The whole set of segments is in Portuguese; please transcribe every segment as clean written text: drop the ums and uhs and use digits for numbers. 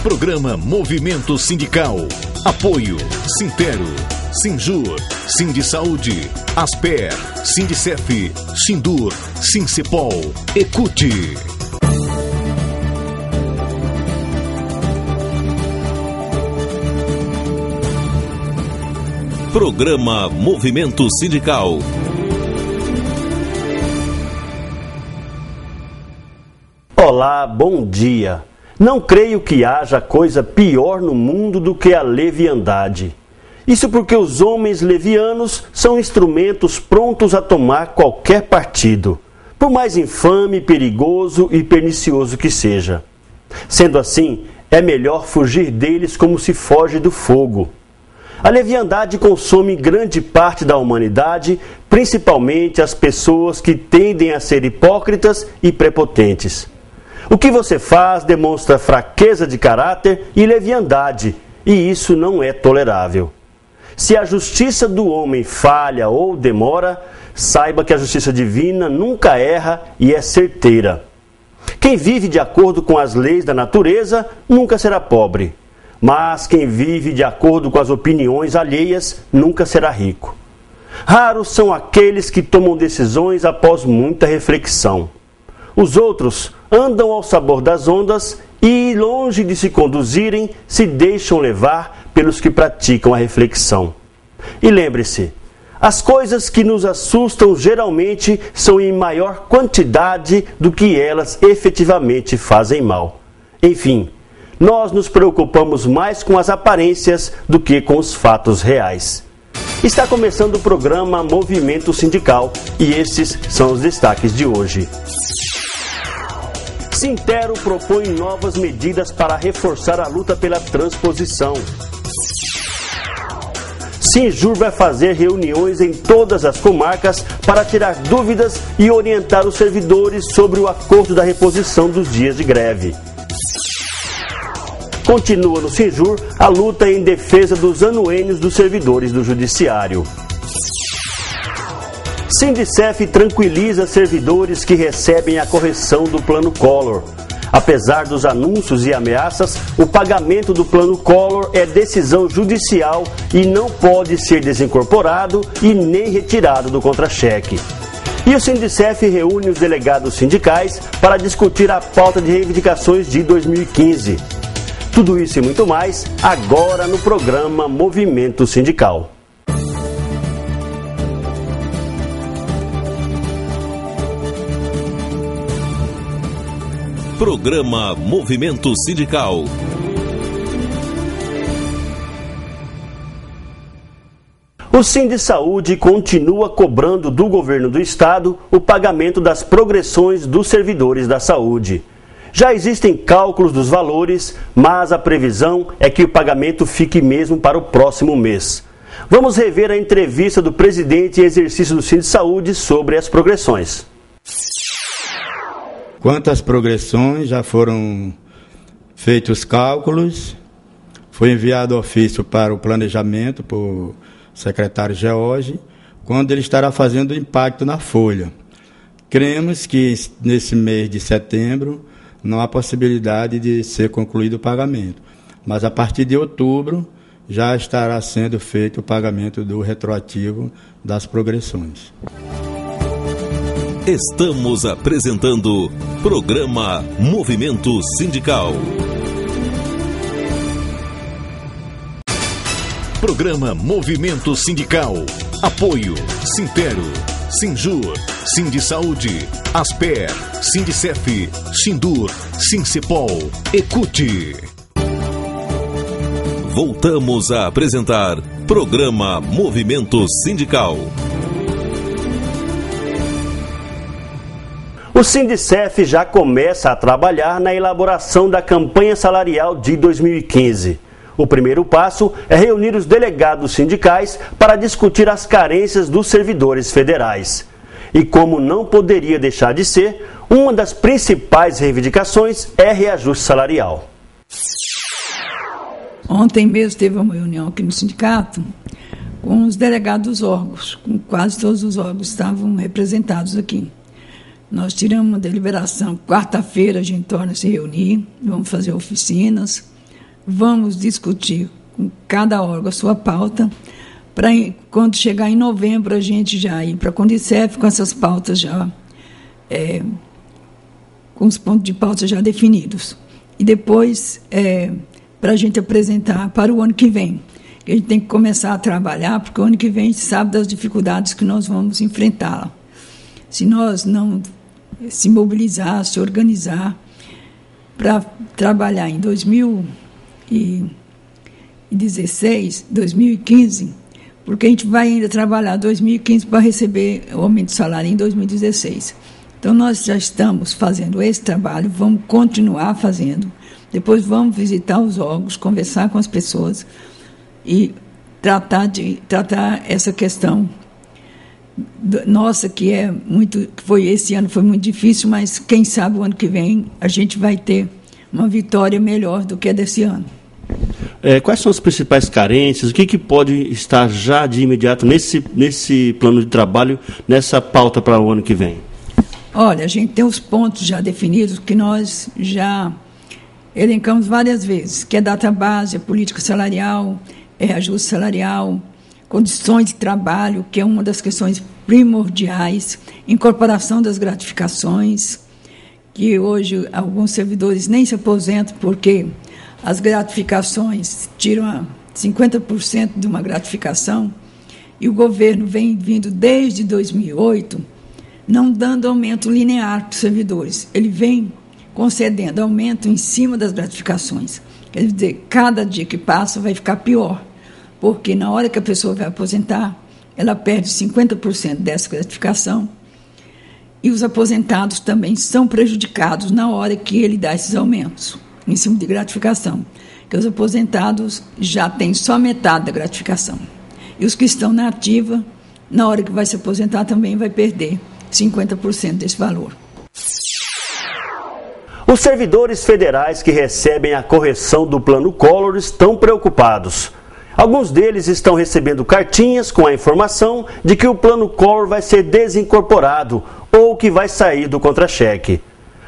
Programa Movimento Sindical. Apoio Sintero, Sinjur, Sindisaúde, Asper, Sindicef, Sindur, Sincepol, Ecute. Programa Movimento Sindical. Olá, bom dia. Não creio que haja coisa pior no mundo do que a leviandade. Isso porque os homens levianos são instrumentos prontos a tomar qualquer partido, por mais infame, perigoso e pernicioso que seja. Sendo assim, é melhor fugir deles como se foge do fogo. A leviandade consome grande parte da humanidade, principalmente as pessoas que tendem a ser hipócritas e prepotentes. O que você faz demonstra fraqueza de caráter e leviandade, e isso não é tolerável. Se a justiça do homem falha ou demora, saiba que a justiça divina nunca erra e é certeira. Quem vive de acordo com as leis da natureza nunca será pobre, mas quem vive de acordo com as opiniões alheias nunca será rico. Raros são aqueles que tomam decisões após muita reflexão. Os outros andam ao sabor das ondas e, longe de se conduzirem, se deixam levar pelos que praticam a reflexão. E lembre-se, as coisas que nos assustam geralmente são em maior quantidade do que elas efetivamente fazem mal. Enfim, nós nos preocupamos mais com as aparências do que com os fatos reais. Está começando o programa Movimento Sindical e esses são os destaques de hoje. Sintero propõe novas medidas para reforçar a luta pela transposição. Sinjur vai fazer reuniões em todas as comarcas para tirar dúvidas e orientar os servidores sobre o acordo da reposição dos dias de greve. Continua no Sinjur a luta em defesa dos anuênios dos servidores do Judiciário. Sindicef tranquiliza servidores que recebem a correção do Plano Collor. Apesar dos anúncios e ameaças, o pagamento do Plano Collor é decisão judicial e não pode ser desincorporado e nem retirado do contra-cheque. E o Sindicef reúne os delegados sindicais para discutir a pauta de reivindicações de 2015. Tudo isso e muito mais, agora no programa Movimento Sindical. Programa Movimento Sindical. O Sindisaúde continua cobrando do governo do estado o pagamento das progressões dos servidores da saúde. Já existem cálculos dos valores, mas a previsão é que o pagamento fique mesmo para o próximo mês. Vamos rever a entrevista do presidente em exercício do Sindisaúde sobre as progressões. Quanto às progressões, já foram feitos os cálculos, foi enviado ofício para o planejamento, para o secretário George, quando ele estará fazendo o impacto na folha. Cremos que nesse mês de setembro não há possibilidade de ser concluído o pagamento, mas a partir de outubro já estará sendo feito o pagamento do retroativo das progressões. Estamos apresentando Programa Movimento Sindical. Programa Movimento Sindical. Apoio Sintero, Sinjur, Sindisaúde, Asper, Sindicef, Sindur, Sincepol, Ecute. Voltamos a apresentar Programa Movimento Sindical. O Sindicef já começa a trabalhar na elaboração da campanha salarial de 2015. O primeiro passo é reunir os delegados sindicais para discutir as carências dos servidores federais. E como não poderia deixar de ser, uma das principais reivindicações é reajuste salarial. Ontem mesmo teve uma reunião aqui no sindicato com os delegados dos órgãos, com quase todos os órgãos estavam representados aqui. Nós tiramos uma deliberação, quarta-feira a gente torna a se reunir, vamos fazer oficinas, vamos discutir com cada órgão a sua pauta, para quando chegar em novembro a gente já ir para a Condicef com essas pautas já, com os pontos de pauta já definidos. E depois, para a gente apresentar para o ano que vem. A gente tem que começar a trabalhar, porque o ano que vem a gente sabe das dificuldades que nós vamos enfrentar. Se nós não se mobilizar, se organizar para trabalhar em 2016, 2015, porque a gente vai ainda trabalhar 2015 para receber o aumento de salário em 2016. Então, nós já estamos fazendo esse trabalho, vamos continuar fazendo, depois vamos visitar os órgãos, conversar com as pessoas e tratar essa questão nossa, que esse ano foi muito difícil, mas quem sabe o ano que vem a gente vai ter uma vitória melhor do que a desse ano. Quais são as principais carências? O que pode estar já de imediato nesse plano de trabalho, nessa pauta para o ano que vem? Olha, a gente tem os pontos já definidos que nós já elencamos várias vezes, que é database, é política salarial, é ajuste salarial, condições de trabalho, que é uma das questões primordiais, incorporação das gratificações, que hoje alguns servidores nem se aposentam porque as gratificações tiram 50% de uma gratificação, e o governo vem vindo desde 2008 não dando aumento linear para os servidores. Ele vem concedendo aumento em cima das gratificações. Quer dizer, cada dia que passa vai ficar pior, porque na hora que a pessoa vai aposentar, ela perde 50% dessa gratificação, e os aposentados também são prejudicados na hora que ele dá esses aumentos em cima de gratificação, porque os aposentados já têm só metade da gratificação, e os que estão na ativa, na hora que vai se aposentar, também vai perder 50% desse valor. Os servidores federais que recebem a correção do Plano Collor estão preocupados. Alguns deles estão recebendo cartinhas com a informação de que o Plano Collor vai ser desincorporado ou que vai sair do contra-cheque.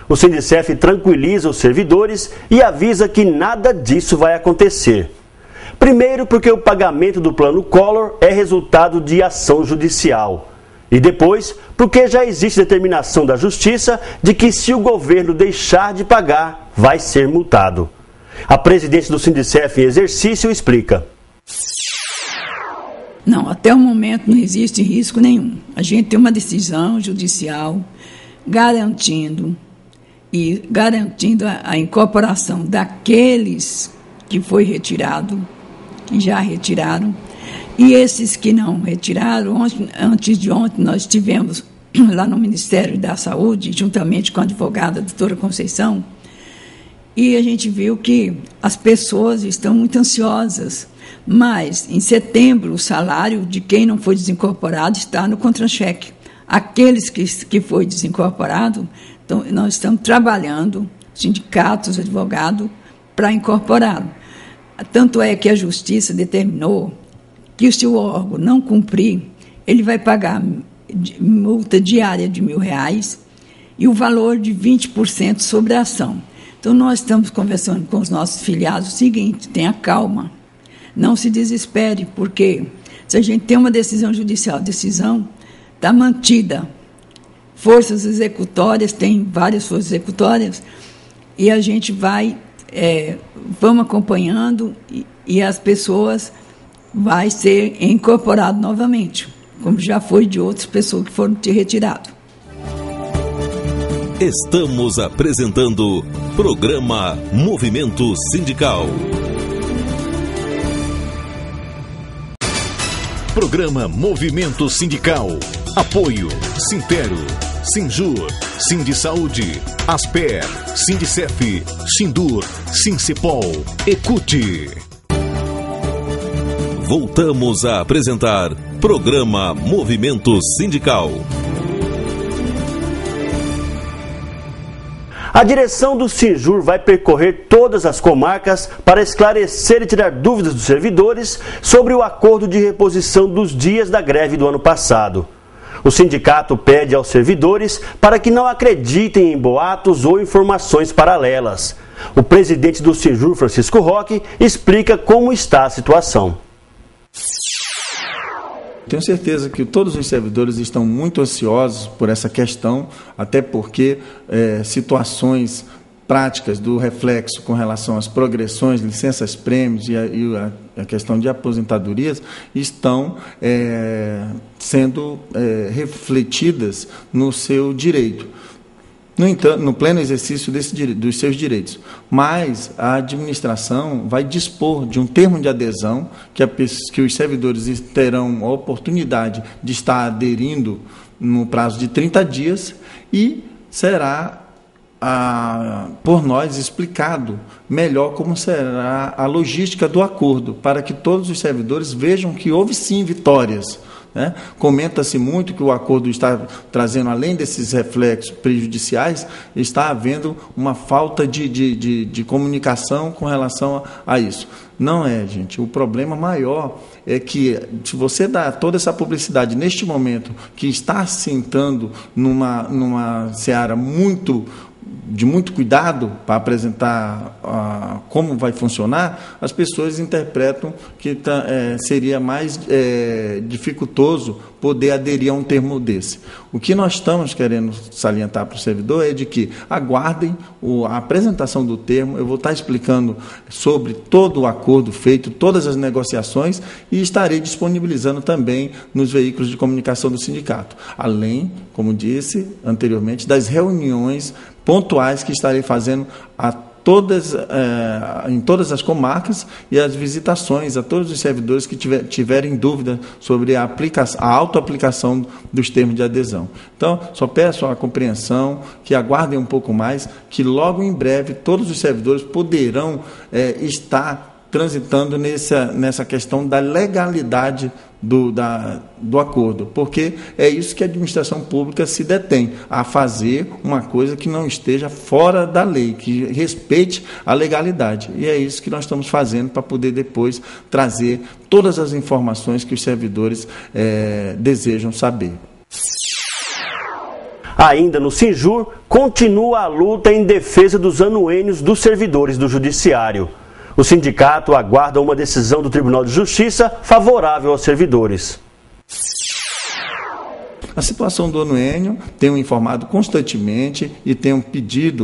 O Sindicef tranquiliza os servidores e avisa que nada disso vai acontecer. Primeiro, porque o pagamento do Plano Collor é resultado de ação judicial. E depois, porque já existe determinação da Justiça de que se o governo deixar de pagar, vai ser multado. A presidente do Sindicef em exercício explica. Não, até o momento não existe risco nenhum. A gente tem uma decisão judicial garantindo a incorporação daqueles que foi retirado, que já retiraram, e esses que não retiraram. Antes de ontem, nós tivemos lá no Ministério da Saúde, juntamente com a advogada, a doutora Conceição, e a gente viu que as pessoas estão muito ansiosas, mas em setembro o salário de quem não foi desincorporado está no contra-cheque. Aqueles que foi desincorporado, então, nós estamos trabalhando, sindicatos, advogados, para incorporá-lo. Tanto é que a Justiça determinou que se o órgão não cumprir, ele vai pagar multa diária de R$1.000 e o valor de 20% sobre a ação. Então, nós estamos conversando com os nossos filiados o seguinte: tenha calma, não se desespere, porque se a gente tem uma decisão judicial, a decisão está mantida. Forças executórias, tem várias forças executórias, e a gente vamos acompanhando e as pessoas vai ser incorporado novamente, como já foi de outras pessoas que foram retiradas. Estamos apresentando Programa Movimento Sindical. Programa Movimento Sindical. Apoio Sintero, Sinjur, Sindisaúde, Asper, Sindicef, Sindur, Sincepol, Ecute. Voltamos a apresentar Programa Movimento Sindical. A direção do Sinjur vai percorrer todas as comarcas para esclarecer e tirar dúvidas dos servidores sobre o acordo de reposição dos dias da greve do ano passado. O sindicato pede aos servidores para que não acreditem em boatos ou informações paralelas. O presidente do Sinjur, Francisco Roque, explica como está a situação. Tenho certeza que todos os servidores estão muito ansiosos por essa questão, até porque situações práticas do reflexo com relação às progressões, licenças-prêmios e a questão de aposentadorias estão sendo refletidas no seu direito. No entanto, no pleno exercício dos seus direitos. Mas a administração vai dispor de um termo de adesão que os servidores terão a oportunidade de estar aderindo no prazo de 30 dias e será por nós explicado melhor como será a logística do acordo, para que todos os servidores vejam que houve sim vitórias. Comenta-se muito que o acordo está trazendo, além desses reflexos prejudiciais, está havendo uma falta de comunicação com relação a isso. Não é, gente. O problema maior é que, se você dá toda essa publicidade neste momento, que está se entrando numa seara de muito cuidado para apresentar como vai funcionar, as pessoas interpretam que seria mais dificultoso poder aderir a um termo desse. O que nós estamos querendo salientar para o servidor é de que aguardem a apresentação do termo. Eu vou estar explicando sobre todo o acordo feito, todas as negociações, e estarei disponibilizando também nos veículos de comunicação do sindicato, além, como disse anteriormente, das reuniões pontuais que estarei fazendo em todas as comarcas, e as visitações a todos os servidores que tiverem dúvida sobre a autoaplicação dos termos de adesão. Então, só peço a compreensão, que aguardem um pouco mais, que logo em breve todos os servidores poderão estar transitando nessa questão da legalidade do acordo, porque é isso que a administração pública se detém, a fazer uma coisa que não esteja fora da lei, que respeite a legalidade. E é isso que nós estamos fazendo para poder depois trazer todas as informações que os servidores desejam saber. Ainda no Sinjur, continua a luta em defesa dos anuênios dos servidores do Judiciário. O sindicato aguarda uma decisão do Tribunal de Justiça favorável aos servidores. A situação do anuênio, tenho informado constantemente e tenho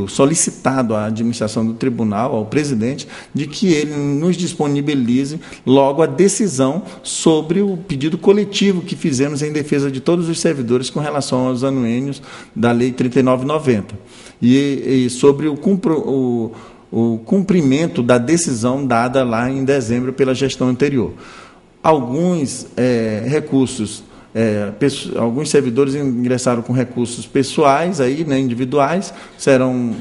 solicitado à administração do tribunal, ao presidente, de que ele nos disponibilize logo a decisão sobre o pedido coletivo que fizemos em defesa de todos os servidores com relação aos anuênios da Lei 3990 e sobre o cumprimento da decisão dada lá em dezembro pela gestão anterior. Alguns recursos, alguns servidores ingressaram com recursos pessoais, individuais, serão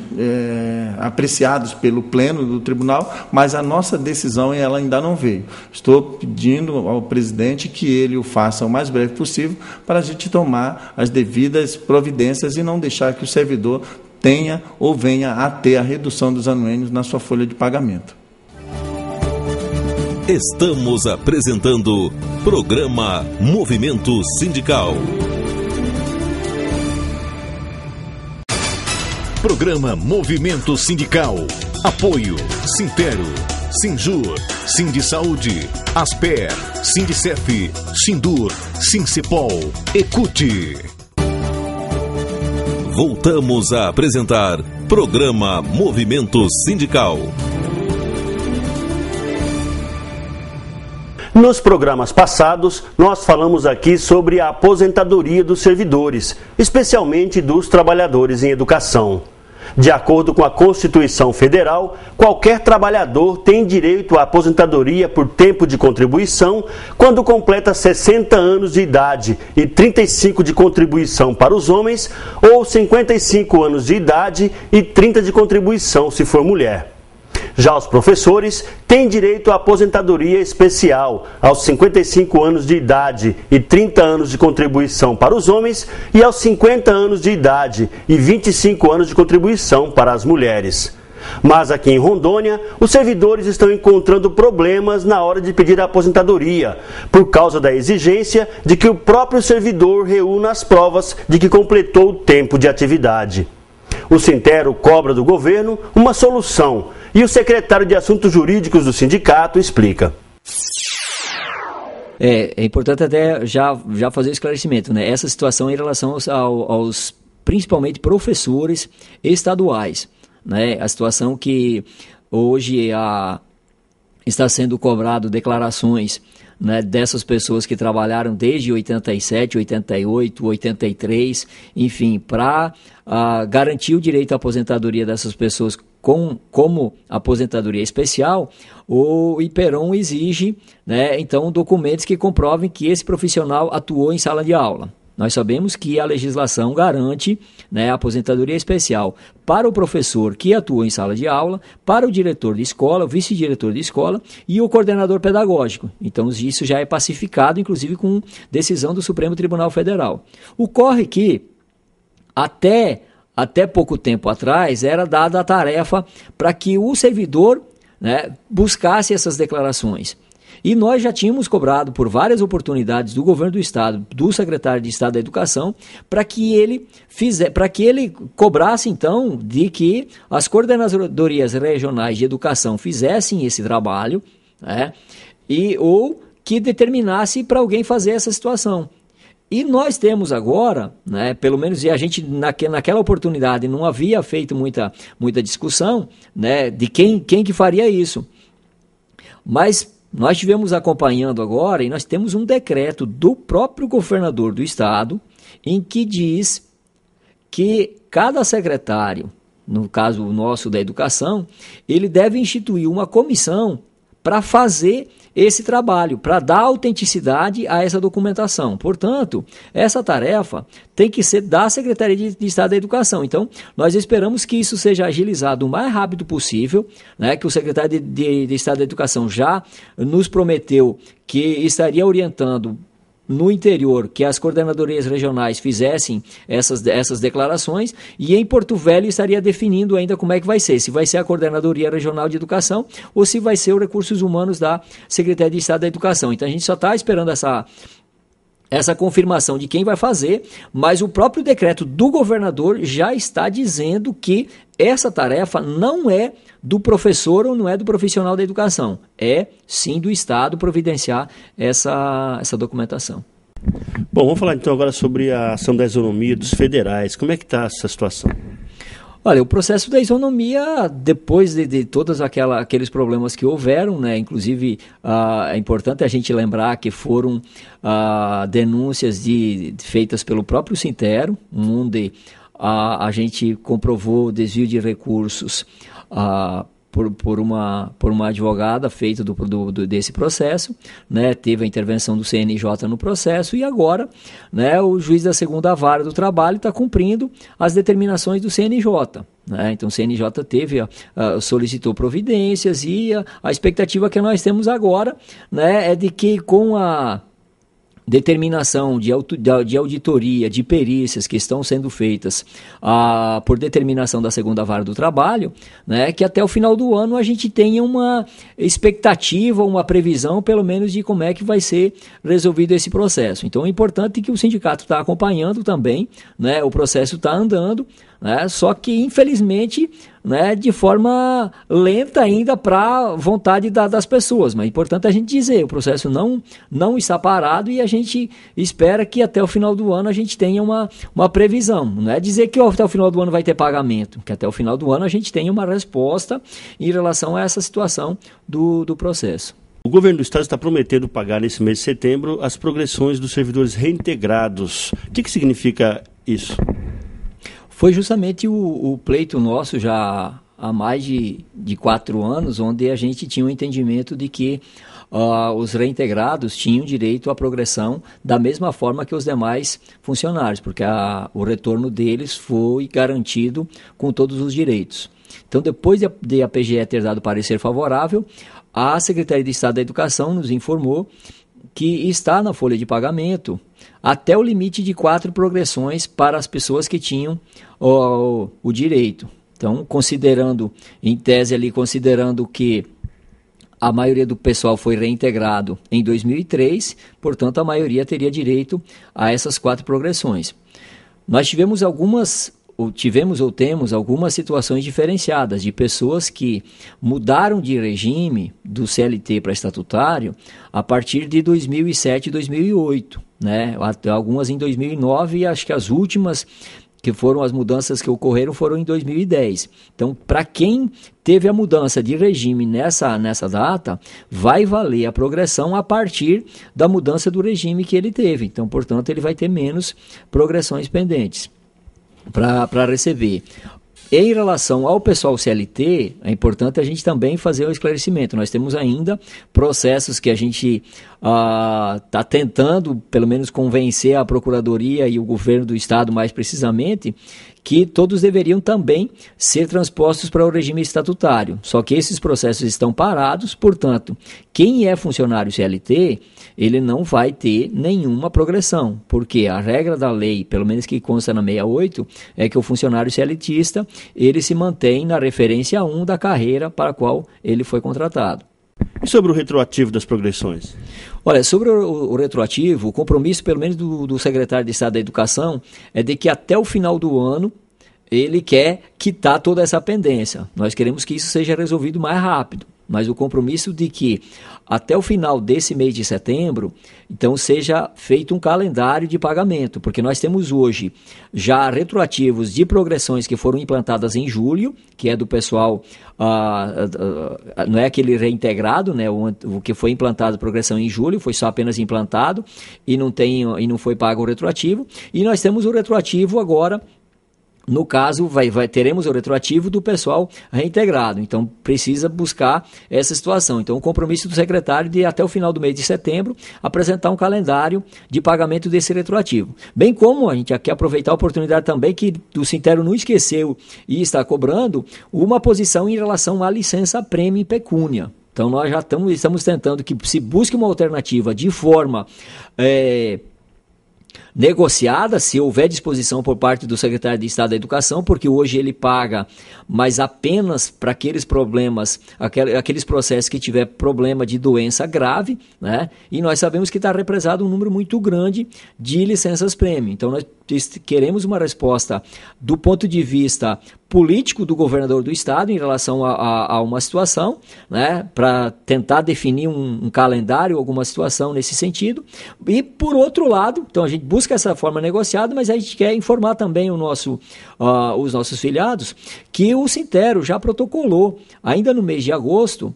apreciados pelo pleno do tribunal, mas a nossa decisão ela ainda não veio. Estou pedindo ao presidente que ele o faça o mais breve possível para a gente tomar as devidas providências e não deixar que o servidor tenha ou venha a ter a redução dos anuênios na sua folha de pagamento. Estamos apresentando Programa Movimento Sindical. Programa Movimento Sindical. Apoio Sintero, Sinjur, Sindisaúde, Asper, Sindicef, Sindur, Sincepol, Ecute. Voltamos a apresentar Programa Movimento Sindical. Nos programas passados, nós falamos aqui sobre a aposentadoria dos servidores, especialmente dos trabalhadores em educação. De acordo com a Constituição Federal, qualquer trabalhador tem direito à aposentadoria por tempo de contribuição quando completa 60 anos de idade e 35 de contribuição para os homens, ou 55 anos de idade e 30 de contribuição se for mulher. Já os professores têm direito à aposentadoria especial aos 55 anos de idade e 30 anos de contribuição para os homens e aos 50 anos de idade e 25 anos de contribuição para as mulheres. Mas aqui em Rondônia, os servidores estão encontrando problemas na hora de pedir a aposentadoria, por causa da exigência de que o próprio servidor reúna as provas de que completou o tempo de atividade. O Sintero cobra do governo uma solução e o secretário de Assuntos Jurídicos do sindicato explica. É importante até já fazer o esclarecimento, né? Essa situação em relação aos principalmente professores estaduais, né? A situação que hoje está sendo cobrado declarações, né, dessas pessoas que trabalharam desde 87, 88, 83, enfim, para garantir o direito à aposentadoria dessas pessoas como aposentadoria especial. O IPERON exige, né, então, documentos que comprovem que esse profissional atuou em sala de aula. Nós sabemos que a legislação garante, né, a aposentadoria especial para o professor que atua em sala de aula, para o diretor de escola, o vice-diretor de escola e o coordenador pedagógico. Então, isso já é pacificado, inclusive com decisão do Supremo Tribunal Federal. Ocorre que, até pouco tempo atrás, era dada a tarefa para que o servidor, né, buscasse essas declarações. E nós já tínhamos cobrado por várias oportunidades do governo do estado, do secretário de Estado da Educação, para que ele cobrasse então de que as coordenadorias regionais de educação fizessem esse trabalho, né, ou que determinasse para alguém fazer essa situação. E nós temos agora, né, pelo menos, e a gente naquela oportunidade não havia feito muita discussão, né, de quem que faria isso. Mas nós estivemos acompanhando agora e nós temos um decreto do próprio governador do estado em que diz que cada secretário, no caso o nosso da educação, ele deve instituir uma comissão para fazer esse trabalho, para dar autenticidade a essa documentação. Portanto, essa tarefa tem que ser da Secretaria de Estado da Educação. Então, nós esperamos que isso seja agilizado o mais rápido possível, né, que o secretário de Estado da Educação já nos prometeu que estaria orientando no interior, que as coordenadorias regionais fizessem essas declarações, e em Porto Velho estaria definindo ainda como é que vai ser, se vai ser a Coordenadoria Regional de Educação ou se vai ser os Recursos Humanos da Secretaria de Estado da Educação. Então a gente só está esperando essa confirmação de quem vai fazer, mas o próprio decreto do governador já está dizendo que essa tarefa não é do professor ou não é do profissional da educação, é sim do Estado providenciar essa documentação. Bom, vamos falar então agora sobre a ação da isonomia dos federais. Como é que está essa situação? Olha, o processo da isonomia, depois de todos aqueles problemas que houveram, né, inclusive é importante a gente lembrar que foram denúncias feitas pelo próprio Sintero, onde a gente comprovou o desvio de recursos por uma advogada feita desse processo, né, teve a intervenção do CNJ no processo e agora, né, o juiz da segunda vara do trabalho está cumprindo as determinações do CNJ. Né? Então o CNJ solicitou providências e a expectativa que nós temos agora, né, é de que com a determinação de auditoria, de perícias que estão sendo feitas por determinação da segunda vara do trabalho, né, que até o final do ano a gente tenha uma expectativa, uma previsão, pelo menos, de como é que vai ser resolvido esse processo. Então é importante que o sindicato está acompanhando também, né, o processo está andando, né, só que infelizmente, né, de forma lenta ainda para vontade das pessoas, mas é importante a gente dizer, o processo não está parado e a gente espera que até o final do ano a gente tenha uma previsão, não é dizer que até o final do ano vai ter pagamento, que até o final do ano a gente tenha uma resposta em relação a essa situação do processo. O governo do estado está prometendo pagar nesse mês de setembro as progressões dos servidores reintegrados. O que significa isso? Foi justamente o pleito nosso já há mais de 4 anos, onde a gente tinha um entendimento de que os reintegrados tinham direito à progressão da mesma forma que os demais funcionários, porque o retorno deles foi garantido com todos os direitos. Então, depois de a PGE ter dado parecer favorável, a Secretaria de Estado da Educação nos informou que está na folha de pagamento até o limite de 4 progressões para as pessoas que tinham o direito. Então, considerando, em tese ali, considerando que a maioria do pessoal foi reintegrado em 2003, portanto, a maioria teria direito a essas 4 progressões. Nós tivemos ou temos algumas situações diferenciadas de pessoas que mudaram de regime do CLT para estatutário a partir de 2007 e 2008, né? Algumas em 2009 e acho que as últimas que foram as mudanças que ocorreram foram em 2010. Então, para quem teve a mudança de regime nessa data, vai valer a progressão a partir da mudança do regime que ele teve. Então, portanto, ele vai ter menos progressões pendentes para receber. Em relação ao pessoal CLT, é importante a gente também fazer o esclarecimento. Nós temos ainda processos que a gente está tentando, pelo menos, convencer a Procuradoria e o governo do Estado, mais precisamente, que todos deveriam também ser transpostos para o regime estatutário. Só que esses processos estão parados, portanto, quem é funcionário CLT, ele não vai ter nenhuma progressão, porque a regra da lei, pelo menos que consta na 68, é que o funcionário CLTista, ele se mantém na referência 1 da carreira para a qual ele foi contratado. E sobre o retroativo das progressões? Olha, sobre o retroativo, o compromisso, pelo menos do secretário de Estado da Educação, é de que até o final do ano ele quer quitar toda essa pendência. Nós queremos que isso seja resolvido mais rápido, mas o compromisso de que até o final desse mês de setembro, então seja feito um calendário de pagamento, porque nós temos hoje já retroativos de progressões que foram implantadas em julho, que é do pessoal, não é aquele reintegrado, né, o que foi implantado progressão em julho, foi só apenas implantado e não foi pago o retroativo, e nós temos o retroativo agora. No caso, teremos o retroativo do pessoal reintegrado. Então, precisa buscar essa situação. Então, o compromisso do secretário de, até o final do mês de setembro, apresentar um calendário de pagamento desse retroativo. Bem como a gente quer aproveitar a oportunidade também que o Sintero não esqueceu e está cobrando uma posição em relação à licença-prêmio e pecúnia. Então, nós já estamos tentando que se busque uma alternativa de forma negociada, se houver disposição por parte do secretário de Estado da Educação, porque hoje ele paga, mas apenas para aqueles problemas, aqueles processos que tiver problema de doença grave, né? E nós sabemos que está represado um número muito grande de licenças-prêmio. Então, nós queremos uma resposta do ponto de vista político do governador do Estado em relação a uma situação, né, para tentar definir um calendário, alguma situação nesse sentido. E, por outro lado, então a gente busca essa forma negociada, mas a gente quer informar também os nossos filiados que o Sintero já protocolou, ainda no mês de agosto,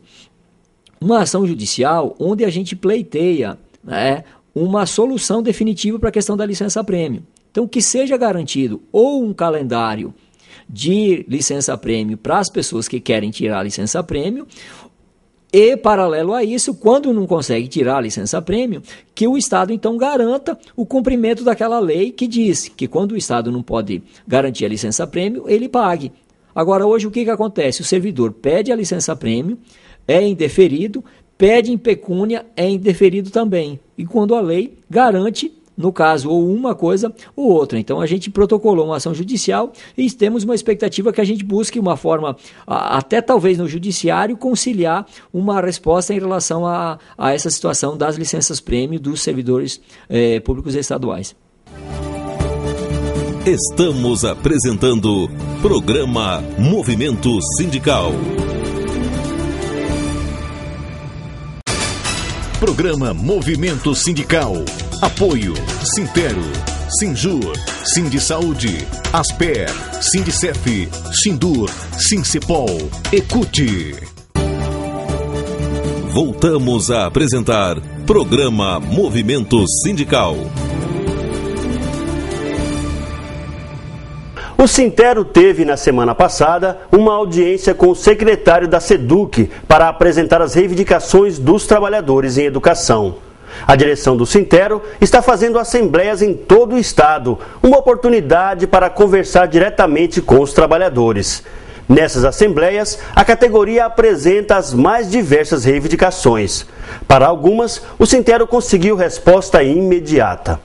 uma ação judicial onde a gente pleiteia, né, uma solução definitiva para a questão da licença-prêmio. Então, que seja garantido ou um calendário de licença-prêmio para as pessoas que querem tirar a licença-prêmio e, paralelo a isso, quando não consegue tirar a licença-prêmio, que o Estado, então, garanta o cumprimento daquela lei que diz que quando o Estado não pode garantir a licença-prêmio, ele pague. Agora, hoje, o que acontece? O servidor pede a licença-prêmio, é indeferido, pede em pecúnia, é indeferido também. E quando a lei garante, no caso, ou uma coisa ou outra. Então, a gente protocolou uma ação judicial e temos uma expectativa que a gente busque uma forma, até talvez no judiciário, conciliar uma resposta em relação a essa situação das licenças-prêmio dos servidores públicos estaduais. Estamos apresentando Programa Movimento Sindical. Programa Movimento Sindical. Apoio Sintero, Sinjur, Sindisaúde, Asper, Sindicef, Sindur, Sincepol, Ecute. Voltamos a apresentar Programa Movimento Sindical. O Sintero teve, na semana passada, uma audiência com o secretário da SEDUC para apresentar as reivindicações dos trabalhadores em educação. A direção do Sintero está fazendo assembleias em todo o estado, uma oportunidade para conversar diretamente com os trabalhadores. Nessas assembleias, a categoria apresenta as mais diversas reivindicações. Para algumas, o Sintero conseguiu resposta imediata.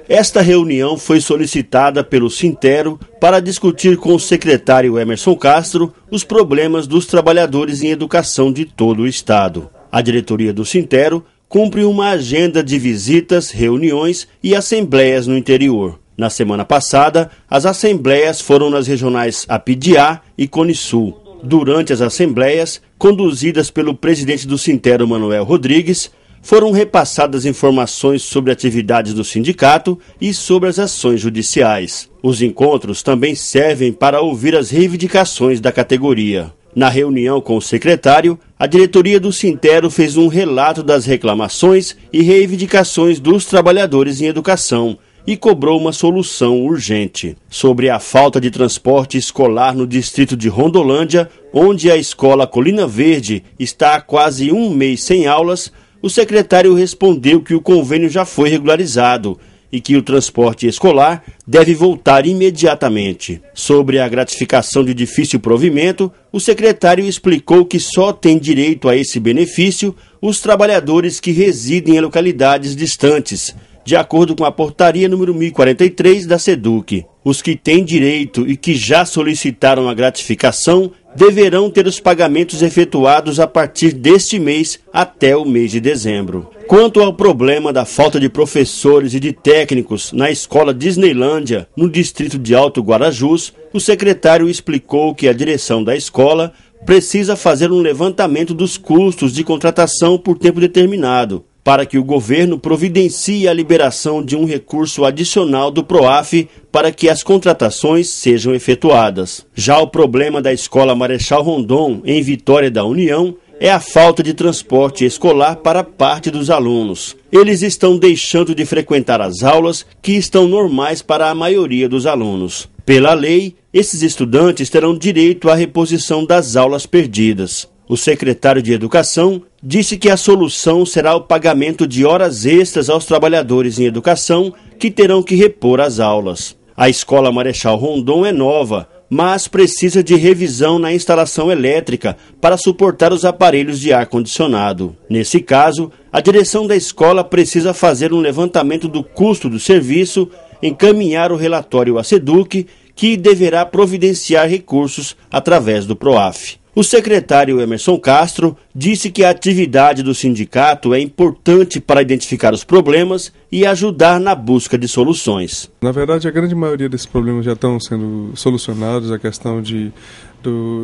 Esta reunião foi solicitada pelo Sintero para discutir com o secretário Emerson Castro os problemas dos trabalhadores em educação de todo o estado. A diretoria do Sintero cumpre uma agenda de visitas, reuniões e assembleias no interior. Na semana passada, as assembleias foram nas regionais Apidiá e Cone-Sul. Durante as assembleias, conduzidas pelo presidente do Sintero, Manuel Rodrigues, foram repassadas informações sobre atividades do sindicato e sobre as ações judiciais. Os encontros também servem para ouvir as reivindicações da categoria. Na reunião com o secretário, a diretoria do Sintero fez um relato das reclamações e reivindicações dos trabalhadores em educação e cobrou uma solução urgente. Sobre a falta de transporte escolar no distrito de Rondolândia, onde a escola Colina Verde está há quase um mês sem aulas, o secretário respondeu que o convênio já foi regularizado e que o transporte escolar deve voltar imediatamente. Sobre a gratificação de difícil provimento, o secretário explicou que só tem direito a esse benefício os trabalhadores que residem em localidades distantes, de acordo com a portaria número 1043 da SEDUC. Os que têm direito e que já solicitaram a gratificação deverão ter os pagamentos efetuados a partir deste mês até o mês de dezembro. Quanto ao problema da falta de professores e de técnicos na escola Disneylândia, no distrito de Alto Guarajus, o secretário explicou que a direção da escola precisa fazer um levantamento dos custos de contratação por tempo determinado, para que o governo providencie a liberação de um recurso adicional do PROAF para que as contratações sejam efetuadas. Já o problema da Escola Marechal Rondon, em Vitória da União, é a falta de transporte escolar para parte dos alunos. Eles estão deixando de frequentar as aulas que estão normais para a maioria dos alunos. Pela lei, esses estudantes terão direito à reposição das aulas perdidas. O secretário de Educação disse que a solução será o pagamento de horas extras aos trabalhadores em educação que terão que repor as aulas. A Escola Marechal Rondon é nova, mas precisa de revisão na instalação elétrica para suportar os aparelhos de ar-condicionado. Nesse caso, a direção da escola precisa fazer um levantamento do custo do serviço, encaminhar o relatório à SEDUC, que deverá providenciar recursos através do PROAF. O secretário Emerson Castro disse que a atividade do sindicato é importante para identificar os problemas e ajudar na busca de soluções. Na verdade, a grande maioria desses problemas já estão sendo solucionados. A questão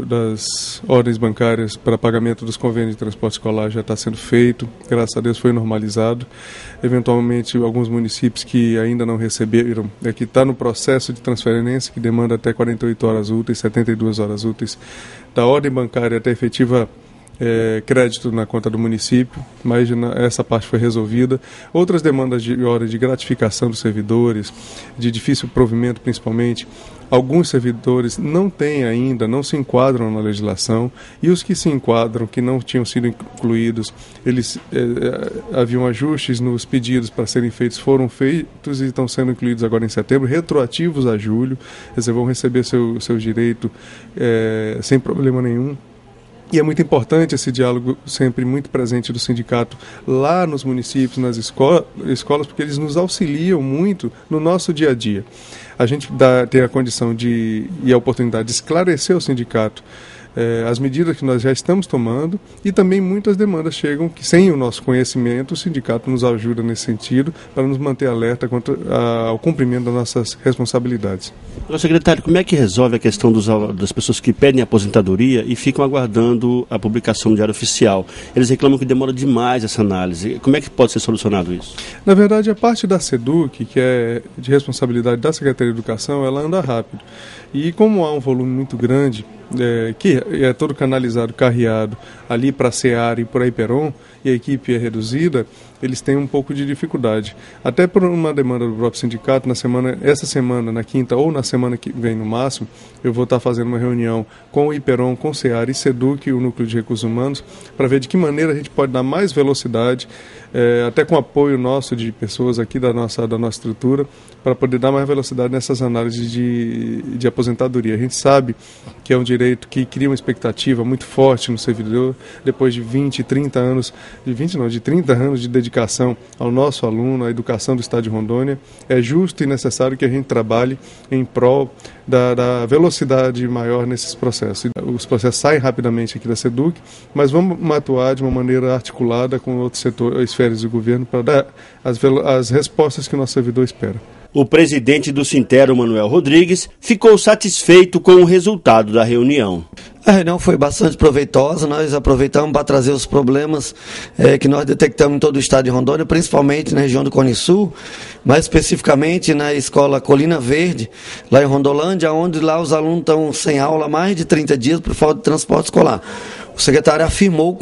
das ordens bancárias para pagamento dos convênios de transporte escolar já está sendo feito. Graças a Deus foi normalizado. Eventualmente, alguns municípios que ainda não receberam, que está no processo de transferência, que demanda até 48 horas úteis, 72 horas úteis, da ordem bancária até efetiva crédito na conta do município, mas essa parte foi resolvida. Outras demandas de ordem de gratificação dos servidores, de difícil provimento principalmente, alguns servidores não têm ainda, não se enquadram na legislação, e os que se enquadram, que não tinham sido incluídos, eles haviam ajustes nos pedidos para serem feitos, foram feitos e estão sendo incluídos agora em setembro, retroativos a julho, eles vão receber seu direito sem problema nenhum. E é muito importante esse diálogo sempre muito presente do sindicato lá nos municípios, nas escolas, porque eles nos auxiliam muito no nosso dia a dia. A gente tem a condição e a oportunidade de esclarecer o sindicato as medidas que nós já estamos tomando, e também muitas demandas chegam que, sem o nosso conhecimento, o sindicato nos ajuda nesse sentido para nos manter alerta quanto ao cumprimento das nossas responsabilidades. Secretário, como é que resolve a questão das pessoas que pedem aposentadoria e ficam aguardando a publicação do Diário Oficial? Eles reclamam que demora demais essa análise. Como é que pode ser solucionado isso? Na verdade, a parte da SEDUC, que é de responsabilidade da Secretaria de Educação, ela anda rápido. E como há um volume muito grande, que é todo canalizado, carreado ali para a Seara e para a Iperon, e a equipe é reduzida, eles têm um pouco de dificuldade. Até por uma demanda do próprio sindicato, essa semana, na quinta ou na semana que vem no máximo, eu vou estar fazendo uma reunião com o Iperon, com o Seara e SEDUC, o Núcleo de Recursos Humanos, para ver de que maneira a gente pode dar mais velocidade, até com apoio nosso de pessoas aqui da nossa estrutura, para poder dar mais velocidade nessas análises de aposentadoria. A gente sabe que é um direito que cria uma expectativa muito forte no servidor, depois de 30 anos de dedicação ao nosso aluno, à educação do Estado de Rondônia. É justo e necessário que a gente trabalhe em prol da velocidade maior nesses processos. Os processos saem rapidamente aqui da SEDUC, mas vamos atuar de uma maneira articulada com outros esferas do governo para dar as respostas que o nosso servidor espera. O presidente do Sintero, Manuel Rodrigues, ficou satisfeito com o resultado da reunião. A reunião foi bastante proveitosa, nós aproveitamos para trazer os problemas que nós detectamos em todo o estado de Rondônia, principalmente na região do Cone Sul, mais especificamente na escola Colina Verde, lá em Rondolândia, onde lá os alunos estão sem aula há mais de 30 dias por falta de transporte escolar. O secretário afirmou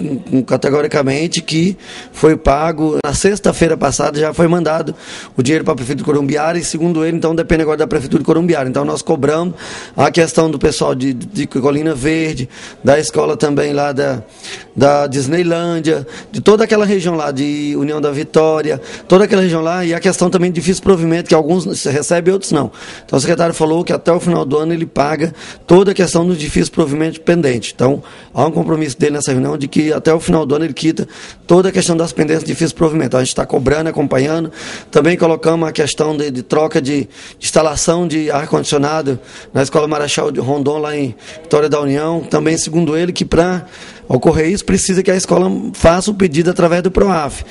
categoricamente que foi pago, na sexta-feira passada já foi mandado o dinheiro para a Prefeitura de Corumbiara e, segundo ele, então depende agora da Prefeitura de Corumbiara. Então nós cobramos a questão do pessoal de Colina Verde, da escola também lá da Disneylândia, de toda aquela região lá de União da Vitória, toda aquela região lá, e a questão também de difícil provimento, que alguns recebem e outros não. Então o secretário falou que até o final do ano ele paga toda a questão do difícil provimento pendente. Então há um compromisso dele nessa reunião de que até o final do ano ele quita toda a questão das pendências de difícil provimento. A gente está cobrando, acompanhando. Também colocamos a questão de troca de instalação de ar-condicionado na Escola Marechal de Rondon, lá em Vitória da União. Também, segundo ele, que para ocorrer isso, precisa que a escola faça o pedido através do PROAF.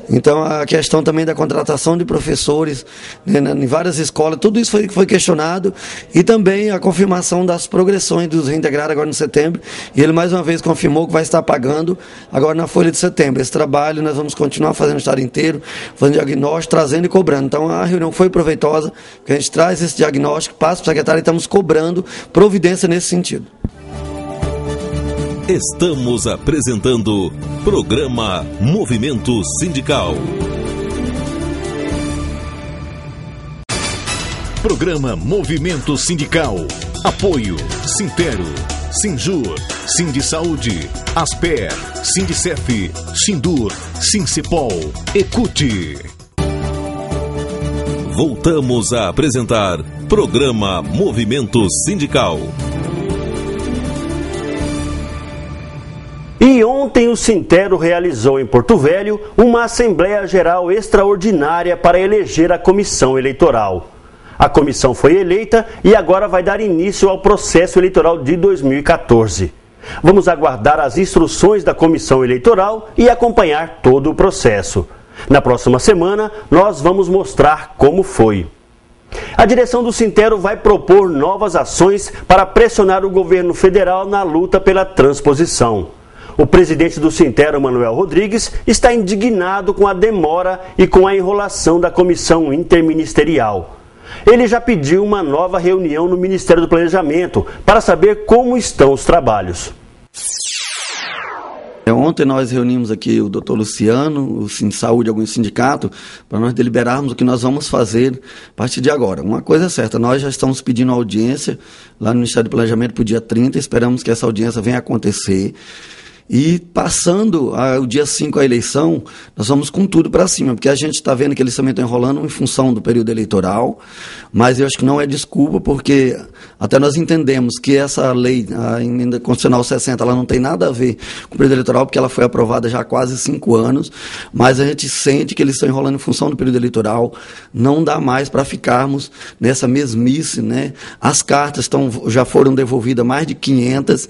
Então, a questão também da contratação de professores, né, em várias escolas, tudo isso foi questionado, e também a confirmação das progressões dos reintegrados agora em setembro, e ele mais uma vez confirmou que vai estar pagando agora na folha de setembro. Esse trabalho nós vamos continuar fazendo o estado inteiro, fazendo diagnóstico, trazendo e cobrando. Então, a reunião foi proveitosa, que a gente traz esse diagnóstico, passa para o secretário e estamos cobrando providência nesse sentido. Estamos apresentando Programa Movimento Sindical. Programa Movimento Sindical. Apoio Sintero, Sinjur, Sindisaúde, Asper, Sindicef, Sindur, Sincepol, Ecute. Voltamos a apresentar Programa Movimento Sindical. E ontem o Sintero realizou em Porto Velho uma Assembleia Geral extraordinária para eleger a comissão eleitoral. A comissão foi eleita e agora vai dar início ao processo eleitoral de 2014. Vamos aguardar as instruções da comissão eleitoral e acompanhar todo o processo. Na próxima semana, nós vamos mostrar como foi. A direção do Sintero vai propor novas ações para pressionar o governo federal na luta pela transposição. O presidente do Sintero, Manuel Rodrigues, está indignado com a demora e com a enrolação da comissão interministerial. Ele já pediu uma nova reunião no Ministério do Planejamento para saber como estão os trabalhos. Ontem nós reunimos aqui o doutor Luciano, o Sindisaúde, algum sindicato, para nós deliberarmos o que nós vamos fazer a partir de agora. Uma coisa é certa, nós já estamos pedindo audiência lá no Ministério do Planejamento para o dia 30, esperamos que essa audiência venha a acontecer. E passando o dia 5 a eleição, nós vamos com tudo para cima, porque a gente está vendo que eles também estão enrolando em função do período eleitoral, mas eu acho que não é desculpa, porque até nós entendemos que essa lei, a emenda constitucional 60, ela não tem nada a ver com o período eleitoral, porque ela foi aprovada já há quase 5 anos, mas a gente sente que eles estão enrolando em função do período eleitoral, não dá mais para ficarmos nessa mesmice, né? As cartas já foram devolvidas mais de 500,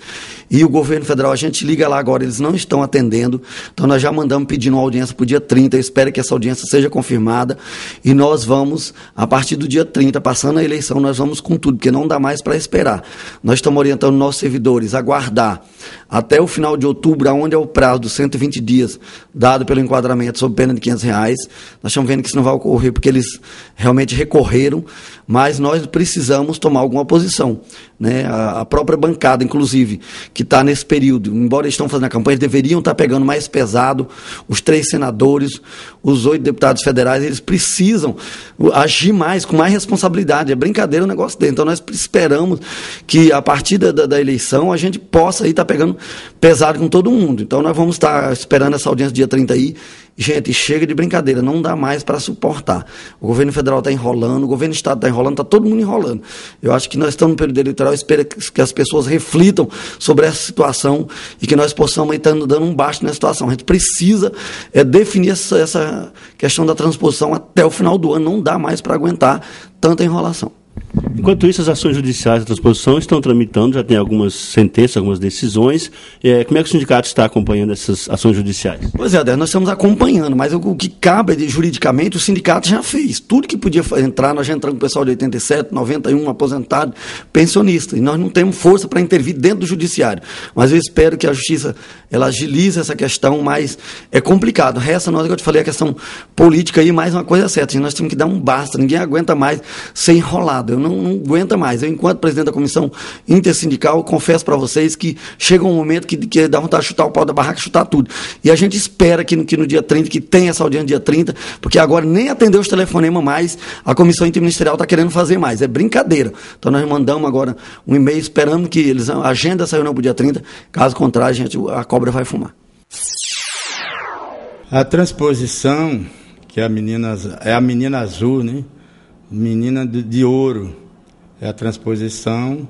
e o governo federal, a gente liga lá agora, eles não estão atendendo, então nós já mandamos pedindo uma audiência para o dia 30, eu espero que essa audiência seja confirmada, e nós vamos, a partir do dia 30, passando a eleição, nós vamos com tudo, porque não dá mais para esperar. Nós estamos orientando nossos servidores a aguardar até o final de outubro, onde é o prazo dos 120 dias dado pelo enquadramento sob pena de R$500. Nós estamos vendo que isso não vai ocorrer, porque eles realmente recorreram, mas nós precisamos tomar alguma posição, né? A própria bancada, inclusive, que está nesse período, embora eles estão fazendo a campanha, eles deveriam estar pegando mais pesado, os 3 senadores, os 8 deputados federais, eles precisam agir mais, com mais responsabilidade. É brincadeira o negócio dele. Então nós esperamos que a partir da eleição a gente possa estar pegando pesado com todo mundo. Então nós vamos estar esperando essa audiência dia 30 aí, Gente, chega de brincadeira, não dá mais para suportar. O governo federal está enrolando, o governo do estado está enrolando, está todo mundo enrolando. Eu acho que nós estamos no período eleitoral, eu espero que as pessoas reflitam sobre essa situação e que nós possamos estar dando um baixo nessa situação. A gente precisa definir essa questão da transposição até o final do ano, não dá mais para aguentar tanta enrolação. Enquanto isso, as ações judiciais da transposição estão tramitando, já tem algumas sentenças, algumas decisões. Como é que o sindicato está acompanhando essas ações judiciais? Pois é, nós estamos acompanhando, mas o que cabe juridicamente, o sindicato já fez. Tudo que podia entrar, nós já entramos com o pessoal de 87, 91, aposentado, pensionista. E nós não temos força para intervir dentro do judiciário. Mas eu espero que a justiça ela agilize essa questão, mas é complicado. Resta, nós que eu te falei, a questão política aí, mais uma coisa certa. Nós temos que dar um basta, ninguém aguenta mais ser enrolado. Eu não aguento mais. Eu, enquanto presidente da comissão intersindical, confesso para vocês que chega um momento que dá vontade de chutar o pau da barraca, chutar tudo. E a gente espera que no dia 30, que tenha essa audiência no dia 30, porque agora nem atendeu os telefonemas mais, a comissão interministerial está querendo fazer mais. É brincadeira. Então nós mandamos agora um e-mail, esperando que eles agendem essa reunião para o dia 30, caso contrário, gente, a cobra vai fumar. A transposição, que é a menina azul, né? Menina de ouro, é a transposição.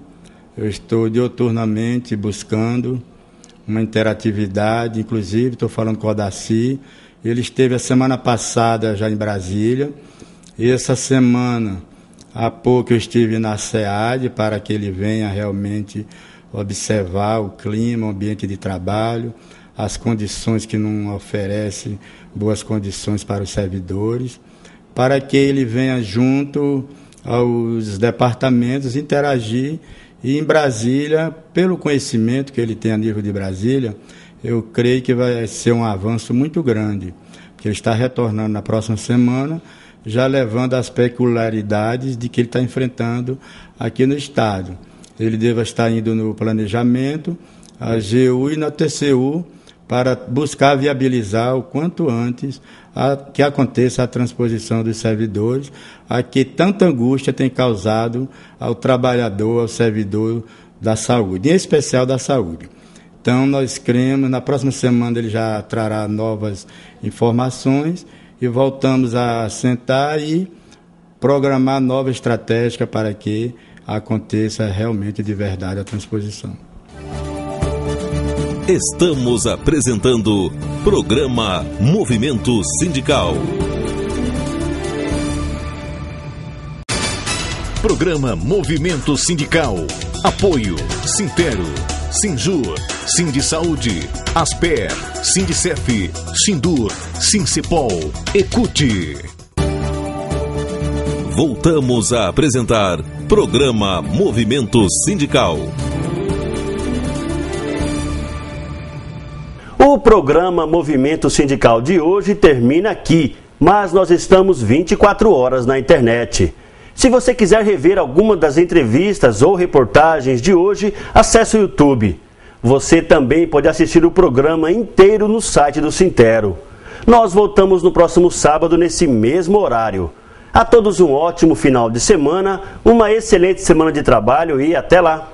Eu estou diuturnamente buscando uma interatividade, inclusive estou falando com o Odaci. Ele esteve a semana passada já em Brasília, e essa semana, há pouco eu estive na SEAD para que ele venha realmente observar o clima, o ambiente de trabalho, as condições que não oferecem boas condições para os servidores, para que ele venha junto aos departamentos interagir. E em Brasília, pelo conhecimento que ele tem a nível de Brasília, eu creio que vai ser um avanço muito grande, porque ele está retornando na próxima semana, já levando as peculiaridades de que ele está enfrentando aqui no Estado. Ele deve estar indo no planejamento, a AGU e na TCU, para buscar viabilizar o quanto antes que aconteça a transposição dos servidores, a que tanta angústia tem causado ao trabalhador, ao servidor da saúde, em especial da saúde. Então, nós cremos, na próxima semana ele já trará novas informações e voltamos a sentar e programar nova estratégia para que aconteça realmente de verdade a transposição. Estamos apresentando Programa Movimento Sindical. Programa Movimento Sindical. Apoio Sintero, Sinjur, Sindisaúde, Asper, Sindicef, Sindur, Sincepol, Ecute. Voltamos a apresentar Programa Movimento Sindical. O programa Movimento Sindical de hoje termina aqui, mas nós estamos 24 horas na internet. Se você quiser rever alguma das entrevistas ou reportagens de hoje, acesse o YouTube. Você também pode assistir o programa inteiro no site do Sintero. Nós voltamos no próximo sábado nesse mesmo horário. A todos um ótimo final de semana, uma excelente semana de trabalho e até lá!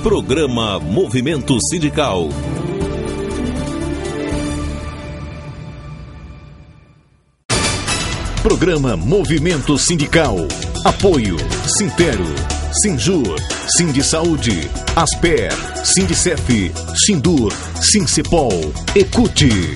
Programa Movimento Sindical. Programa Movimento Sindical. Apoio Sintero, Sinjur, Sindisaúde, Asper, Sindicef, Sindur, Sincepol, Ecute.